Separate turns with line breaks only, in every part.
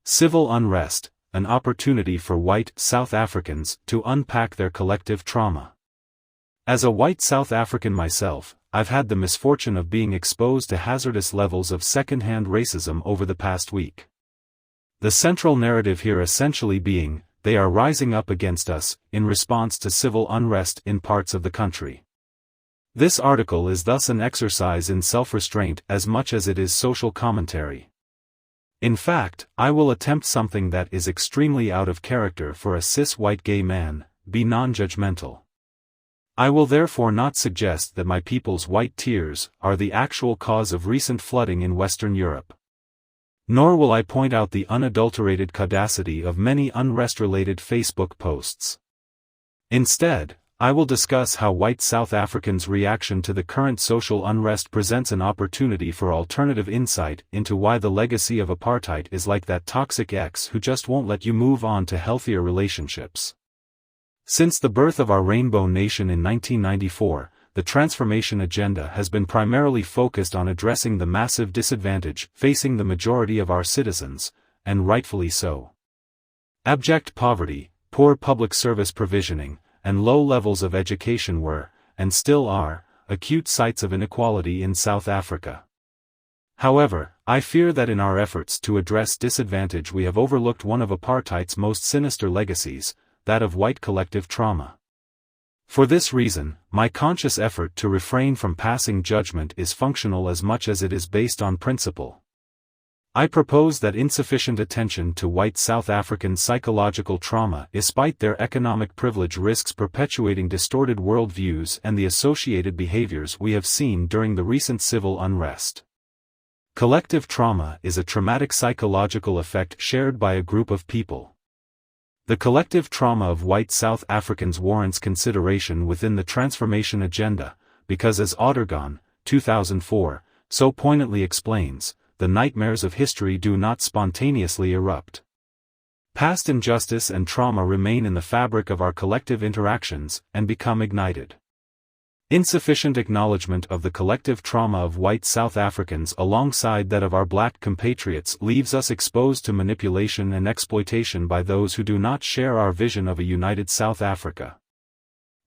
Civil unrest, an opportunity for white South Africans to unpack their collective trauma. As a white South African myself, I've had the misfortune of being exposed to hazardous levels of second-hand racism over the past week. The central narrative here essentially being, they are rising up against us, in response to civil unrest in parts of the country. This article is thus an exercise in self-restraint as much as it is social commentary. In fact, I will attempt something that is extremely out of character for a cis-white gay man: be non-judgmental. I will therefore not suggest that my people's white tears are the actual cause of recent flooding in Western Europe. Nor will I point out the unadulterated caudacity of many unrest-related Facebook posts. Instead, I will discuss how white South Africans' reaction to the current social unrest presents an opportunity for alternative insight into why the legacy of apartheid is like that toxic ex who just won't let you move on to healthier relationships. Since the birth of our Rainbow Nation in 1994, the transformation agenda has been primarily focused on addressing the massive disadvantage facing the majority of our citizens, and rightfully so. Abject poverty, poor public service provisioning, and low levels of education were, and still are, acute sites of inequality in South Africa. However, I fear that in our efforts to address disadvantage we have overlooked one of apartheid's most sinister legacies, that of white collective trauma. For this reason, my conscious effort to refrain from passing judgment is functional as much as it is based on principle. I propose that insufficient attention to white South African psychological trauma despite their economic privilege risks perpetuating distorted worldviews and the associated behaviors we have seen during the recent civil unrest. Collective trauma is a traumatic psychological effect shared by a group of people. The collective trauma of white South Africans warrants consideration within the transformation agenda, because as Ottergon, 2004, so poignantly explains, the nightmares of history do not spontaneously erupt. Past injustice and trauma remain in the fabric of our collective interactions, and become ignited. Insufficient acknowledgement of the collective trauma of white South Africans alongside that of our black compatriots leaves us exposed to manipulation and exploitation by those who do not share our vision of a united South Africa.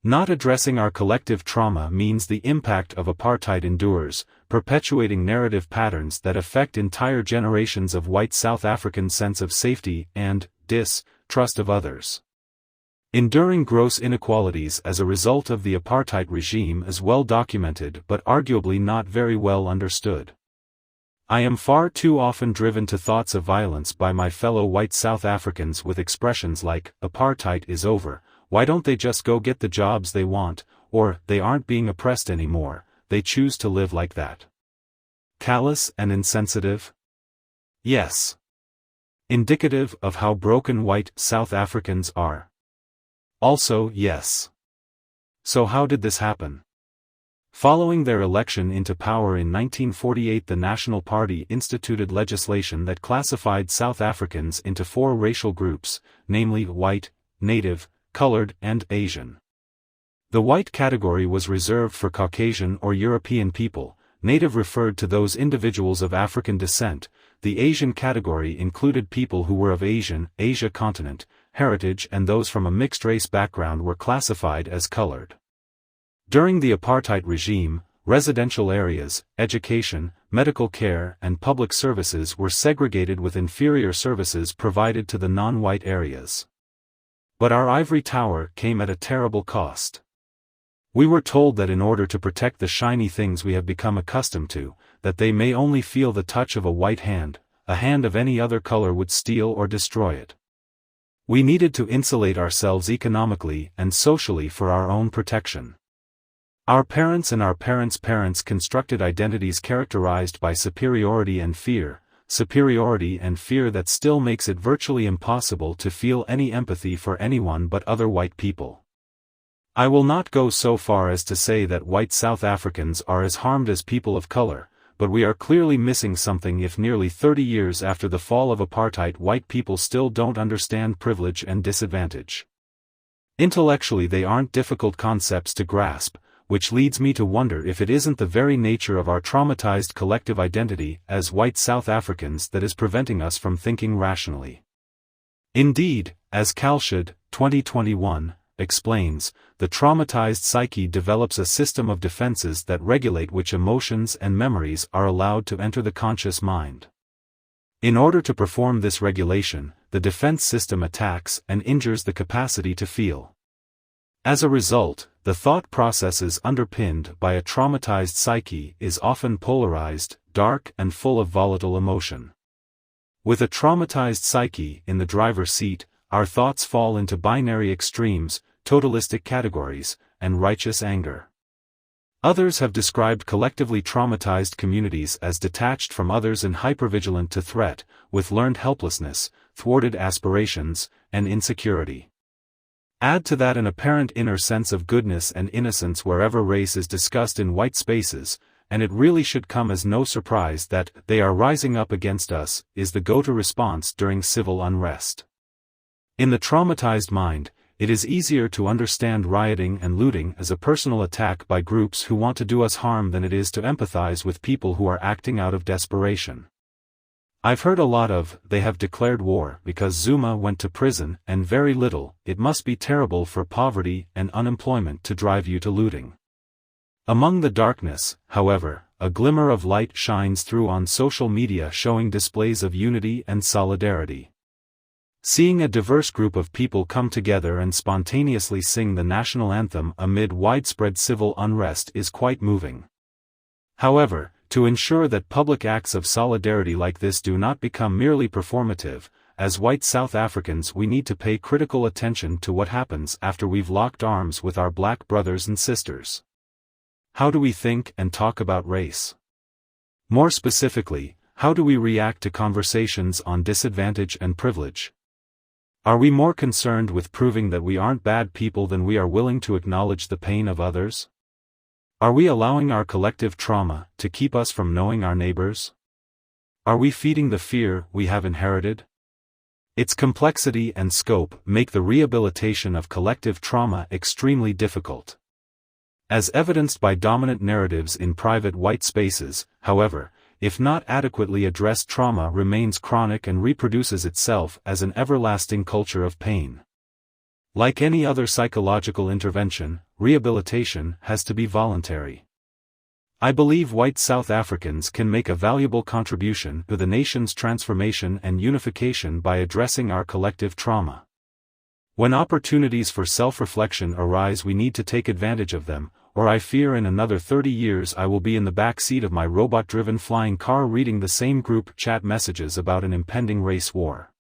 Not addressing our collective trauma means the impact of apartheid endures, perpetuating narrative patterns that affect entire generations of white South Africans' sense of safety and distrust of others. Enduring gross inequalities as a result of the apartheid regime is well documented but arguably not very well understood. I am far too often driven to thoughts of violence by my fellow white South Africans with expressions like, "Apartheid is over, why don't they just go get the jobs they want," or, "They aren't being oppressed anymore, they choose to live like that." Callous and insensitive? Yes. Indicative of how broken white South Africans are. Also, yes. So how did this happen? Following their election into power in 1948, the National Party instituted legislation that classified South Africans into 4 racial groups, namely white, native, colored, and Asian. The white category was reserved for Caucasian or European people, native referred to those individuals of African descent, the Asian category included people who were of Asia continent, heritage, and those from a mixed-race background were classified as colored. During the apartheid regime, residential areas, education, medical care, and public services were segregated with inferior services provided to the non-white areas. But our ivory tower came at a terrible cost. We were told that in order to protect the shiny things we have become accustomed to, that they may only feel the touch of a white hand, a hand of any other color would steal or destroy it. We needed to insulate ourselves economically and socially for our own protection. Our parents and our parents' parents constructed identities characterized by superiority and fear that still makes it virtually impossible to feel any empathy for anyone but other white people. I will not go so far as to say that white South Africans are as harmed as people of color, but we are clearly missing something if nearly 30 years after the fall of apartheid white people still don't understand privilege and disadvantage. Intellectually they aren't difficult concepts to grasp, which leads me to wonder if it isn't the very nature of our traumatized collective identity as white South Africans that is preventing us from thinking rationally. Indeed, as Kalshad, 2021, explains, the traumatized psyche develops a system of defenses that regulate which emotions and memories are allowed to enter the conscious mind. In order to perform this regulation, the defense system attacks and injures the capacity to feel. As a result, the thought processes underpinned by a traumatized psyche is often polarized, dark and full of volatile emotion. With a traumatized psyche in the driver's seat, our thoughts fall into binary extremes, totalistic categories, and righteous anger. Others have described collectively traumatized communities as detached from others and hypervigilant to threat, with learned helplessness, thwarted aspirations, and insecurity. Add to that an apparent inner sense of goodness and innocence wherever race is discussed in white spaces, and it really should come as no surprise that "they are rising up against us" is the go-to response during civil unrest. In the traumatized mind, it is easier to understand rioting and looting as a personal attack by groups who want to do us harm than it is to empathize with people who are acting out of desperation. I've heard a lot of, "they have declared war because Zuma went to prison," and very little, "it must be terrible for poverty and unemployment to drive you to looting." Among the darkness, however, a glimmer of light shines through on social media showing displays of unity and solidarity. Seeing a diverse group of people come together and spontaneously sing the national anthem amid widespread civil unrest is quite moving. However, to ensure that public acts of solidarity like this do not become merely performative, as white South Africans we need to pay critical attention to what happens after we've locked arms with our black brothers and sisters. How do we think and talk about race? More specifically, how do we react to conversations on disadvantage and privilege? Are we more concerned with proving that we aren't bad people than we are willing to acknowledge the pain of others? Are we allowing our collective trauma to keep us from knowing our neighbors? Are we feeding the fear we have inherited? Its complexity and scope make the rehabilitation of collective trauma extremely difficult. As evidenced by dominant narratives in private white spaces, however, if not adequately addressed, trauma remains chronic and reproduces itself as an everlasting culture of pain. Like any other psychological intervention, rehabilitation has to be voluntary. I believe white South Africans can make a valuable contribution to the nation's transformation and unification by addressing our collective trauma. When opportunities for self-reflection arise, we need to take advantage of them, or I fear in another 30 years I will be in the back seat of my robot-driven flying car reading the same group chat messages about an impending race war.